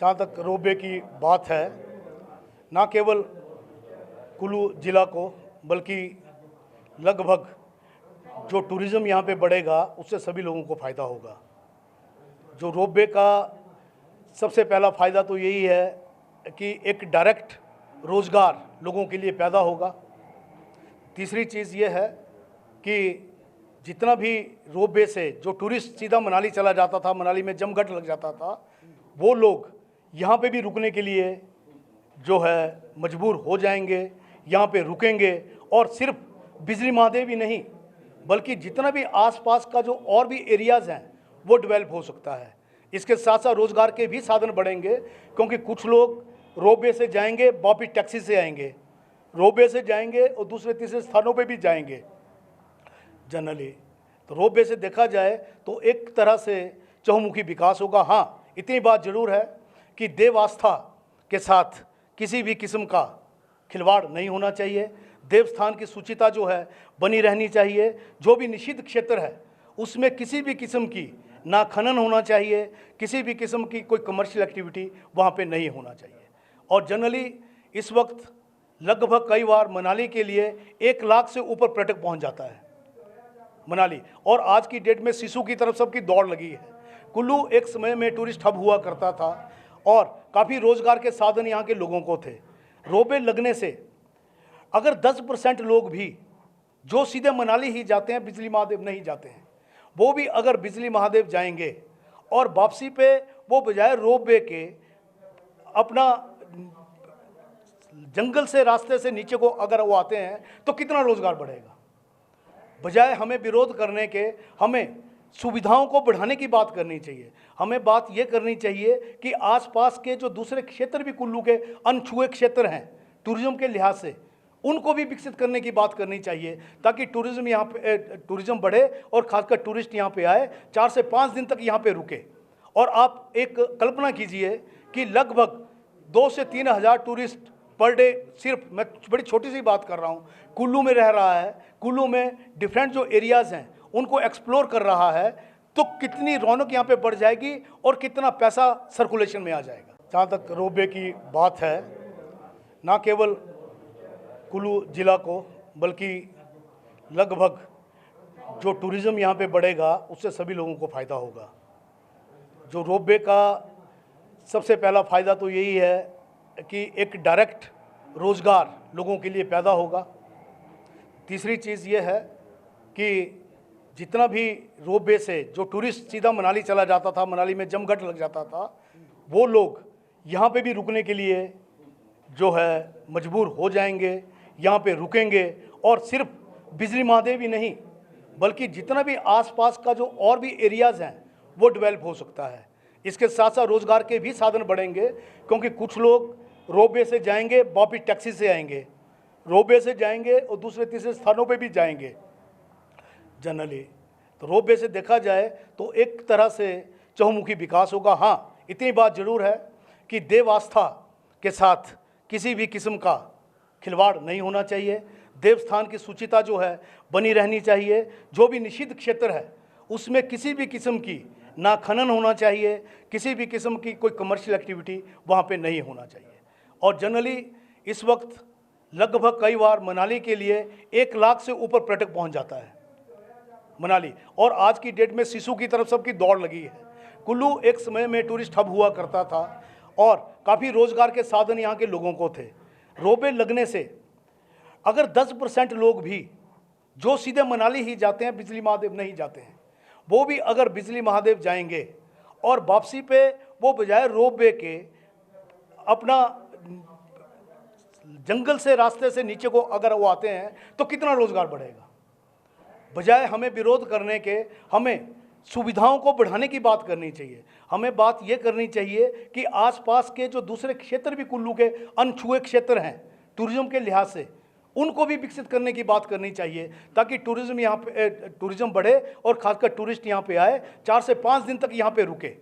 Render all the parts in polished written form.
जहाँ तक रोपवे की बात है, ना केवल कुल्लू ज़िला को बल्कि लगभग जो टूरिज़्म यहाँ पे बढ़ेगा उससे सभी लोगों को फ़ायदा होगा। जो रोपवे का सबसे पहला फ़ायदा तो यही है कि एक डायरेक्ट रोज़गार लोगों के लिए पैदा होगा। तीसरी चीज़ ये है कि जितना भी रोपवे से जो टूरिस्ट सीधा मनाली चला जाता था, मनाली में जमघट लग जाता था, वो लोग यहाँ पे भी रुकने के लिए जो है मजबूर हो जाएंगे, यहाँ पे रुकेंगे। और सिर्फ बिजली महादेव ही नहीं बल्कि जितना भी आसपास का जो और भी एरियाज़ हैं वो डेवलप हो सकता है। इसके साथ साथ रोज़गार के भी साधन बढ़ेंगे, क्योंकि कुछ लोग रोपवे से जाएंगे, वापिस टैक्सी से आएंगे, रोपवे से जाएंगे और दूसरे तीसरे स्थानों पे भी जाएंगे जनरली। तो रोपवे से देखा जाए तो एक तरह से चहुमुखी विकास होगा। हाँ, इतनी बात ज़रूर है कि देव आस्था के साथ किसी भी किस्म का खिलवाड़ नहीं होना चाहिए। देवस्थान की शुचिता जो है बनी रहनी चाहिए। जो भी निषिद्ध क्षेत्र है उसमें किसी भी किस्म की ना खनन होना चाहिए, किसी भी किस्म की कोई कमर्शियल एक्टिविटी वहाँ पे नहीं होना चाहिए। और जनरली इस वक्त लगभग कई बार मनाली के लिए 1 लाख से ऊपर पर्यटक पहुँच जाता है मनाली। और आज की डेट में सिसु की तरफ सबकी दौड़ लगी है। कुल्लू एक समय में टूरिस्ट हब हुआ करता था और काफ़ी रोज़गार के साधन यहाँ के लोगों को थे। रोपवे लगने से अगर 10% लोग भी जो सीधे मनाली ही जाते हैं, बिजली महादेव नहीं जाते हैं, वो भी अगर बिजली महादेव जाएंगे और वापसी पे वो बजाय रोपवे के अपना जंगल से रास्ते से नीचे को अगर वो आते हैं तो कितना रोज़गार बढ़ेगा। बजाय हमें विरोध करने के, हमें सुविधाओं को बढ़ाने की बात करनी चाहिए। हमें बात ये करनी चाहिए कि आसपास के जो दूसरे क्षेत्र भी कुल्लू के अनछुए क्षेत्र हैं टूरिज़्म के लिहाज से, उनको भी विकसित करने की बात करनी चाहिए, ताकि टूरिज़्म यहाँ पे टूरिज़्म बढ़े और खासकर टूरिस्ट यहाँ पे आए, 4 से 5 दिन तक यहाँ पे रुके। और आप एक कल्पना कीजिए कि लगभग 2 से 3 हज़ार टूरिस्ट पर डे, सिर्फ मैं बड़ी छोटी सी बात कर रहा हूँ, कुल्लू में रह रहा है, कुल्लू में डिफरेंट जो एरियाज़ हैं उनको एक्सप्लोर कर रहा है, तो कितनी रौनक यहाँ पे बढ़ जाएगी और कितना पैसा सर्कुलेशन में आ जाएगा। जहाँ तक रोपवे की बात है, ना केवल कुल्लू ज़िला को बल्कि लगभग जो टूरिज़्म यहाँ पे बढ़ेगा उससे सभी लोगों को फ़ायदा होगा। जो रोपवे का सबसे पहला फ़ायदा तो यही है कि एक डायरेक्ट रोज़गार लोगों के लिए पैदा होगा। तीसरी चीज़ ये है कि जितना भी रोपवे से जो टूरिस्ट सीधा मनाली चला जाता था, मनाली में जमघट लग जाता था, वो लोग यहाँ पे भी रुकने के लिए जो है मजबूर हो जाएंगे, यहाँ पे रुकेंगे। और सिर्फ बिजली महादेव ही नहीं बल्कि जितना भी आसपास का जो और भी एरियाज़ हैं वो डेवलप हो सकता है। इसके साथ साथ रोज़गार के भी साधन बढ़ेंगे, क्योंकि कुछ लोग रोपवे से जाएंगे, वापिस टैक्सी से आएंगे, रोपवे से जाएंगे और दूसरे तीसरे स्थानों पे भी जाएंगे जनरली। तो रोपवे से देखा जाए तो एक तरह से चहुमुखी विकास होगा। हाँ, इतनी बात ज़रूर है कि देव आस्था के साथ किसी भी किस्म का खिलवाड़ नहीं होना चाहिए। देवस्थान की शुचिता जो है बनी रहनी चाहिए। जो भी निषिद्ध क्षेत्र है उसमें किसी भी किस्म की ना खनन होना चाहिए, किसी भी किस्म की कोई कमर्शियल एक्टिविटी वहाँ पे नहीं होना चाहिए। और जनरली इस वक्त लगभग कई बार मनाली के लिए 1 लाख से ऊपर पर्यटक पहुँच जाता है मनाली। और आज की डेट में सिसु की तरफ सबकी दौड़ लगी है। कुल्लू एक समय में टूरिस्ट हब हुआ करता था और काफ़ी रोज़गार के साधन यहाँ के लोगों को थे। रोपवे लगने से अगर 10% लोग भी जो सीधे मनाली ही जाते हैं, बिजली महादेव नहीं जाते हैं, वो भी अगर बिजली महादेव जाएंगे और वापसी पे वो बजाय रोपवे के अपना जंगल से रास्ते से नीचे को अगर वो आते हैं तो कितना रोज़गार बढ़ेगा। बजाय हमें विरोध करने के, हमें सुविधाओं को बढ़ाने की बात करनी चाहिए। हमें बात ये करनी चाहिए कि आसपास के जो दूसरे क्षेत्र भी कुल्लू के अनछुए क्षेत्र हैं टूरिज़्म के लिहाज से, उनको भी विकसित करने की बात करनी चाहिए, ताकि टूरिज़्म यहाँ पे टूरिज़्म बढ़े और खासकर टूरिस्ट यहाँ पे आए, 4 से 5 दिन तक यहाँ पे रुके।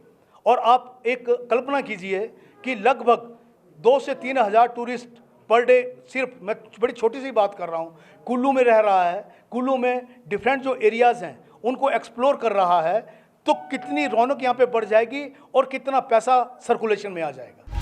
और आप एक कल्पना कीजिए कि लगभग 2 से 3 हज़ार टूरिस्ट पर डे, सिर्फ मैं बड़ी छोटी सी बात कर रहा हूँ, कुल्लू में रह रहा है, कुल्लू में डिफरेंट जो एरियाज़ हैं उनको एक्सप्लोर कर रहा है, तो कितनी रौनक यहाँ पे बढ़ जाएगी और कितना पैसा सर्कुलेशन में आ जाएगा।